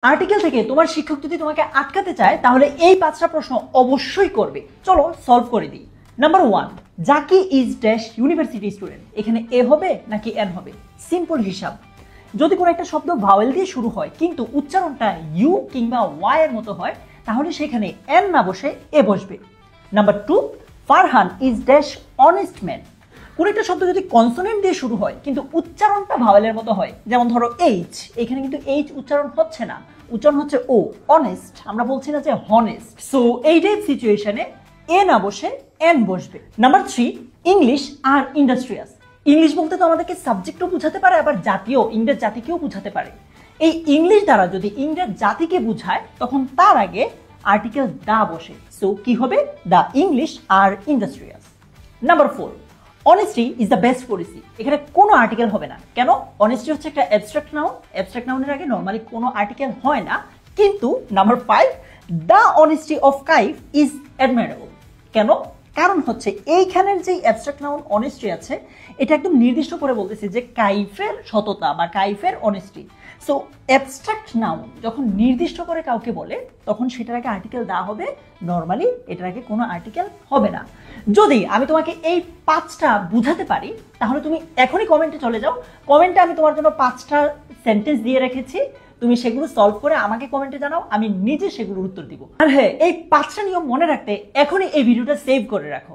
Article থেকে তোমার শিক্ষক যদি তোমাকে আটকাতে চায় তাহলে এই 5টা প্রশ্ন অবশ্যই করবে। চলো সলভ করে দিই। Number 1, Zaki is dash university student. এখানে এ হবে নাকি এন হবে? সিম্পল হিসাব, যদি কোনো একটা শব্দ ভাওয়েল দিয়ে শুরু হয় কিন্তু উচ্চারণটা ইউ কিংবা ওয়াই এর মতো হয় তাহলে সেখানে এন না বসে এ বসবে। Number 2, Farhan is dash honest man. কোনো একটা শব্দ যদি কনসোনেন্ট দিয়ে শুরু হয় কিন্তু উচ্চারণটা ভাওয়েলের মতো হয়, যেমন ধরো এইচ, এখানে কিন্তু এইচ উচ্চারণ হচ্ছে না, উচ্চারণ হচ্ছে ও। অনেস্ট, আমরা বলছি না যে হনেস্ট। সো এই টাইপ সিচুয়েশনে এ না বসে এন বসবে। Number 3, English are industrious. English বলতে তো আমাদেরকে সাবজেক্টও বুঝাতে পারে, আবার জাতীয় ইংরেজ জাতিকেও বুঝাতে পারে। এই ইংলিশ দ্বারা যদি ইংরেজ জাতিকে বুঝায় তখন তার আগে আর্টিকেল দা বসে। সো কি হবে? The English are industrious. Number 4, honesty is the best policy. এখানে কোনো আর্টিকেল হবে না। কেন? অনেস্টি হচ্ছে একটা অ্যাবস্ট্রাক্ট নাউন, অ্যাবস্ট্রাক্ট নাউনের আগে নরমালি কোনো আর্টিকেল হয় না। কিন্তু number 5, the honesty of Kaif is admirable. কেন? কারণ হচ্ছে এইখানের যে অ্যাবস্ট্রাক্ট নাউন অনেস্টি আছে এটা একদম নির্দিষ্ট করে বলতেছে যে কাইফের সততা বা কাইফের অনেস্টি। সো অ্যাবস্ট্রাক্ট নাউন যখন নির্দিষ্ট করে কাউকে বলে তখন সেটার আগে আর্টিকেল দেওয়া হবে, নর্মালি এটার আগে কোনো আর্টিকেল হবে না। যদি আমি তোমাকে এই 5টা বুঝাতে পারি তাহলে তুমি এখনই কমেন্টে চলে যাও। কমেন্টে আমি তোমার জন্য 5টা সেন্টেন্স দিয়ে রেখেছি, তুমি সেগুলো সলভ করে আমাকে কমেন্টে জানাও, আমি নিজে সেগুলোর উত্তর দিব। আর হ্যাঁ, এই 5টা নিয়ম মনে রাখতে এখনই এই ভিডিওটা সেভ করে রাখো।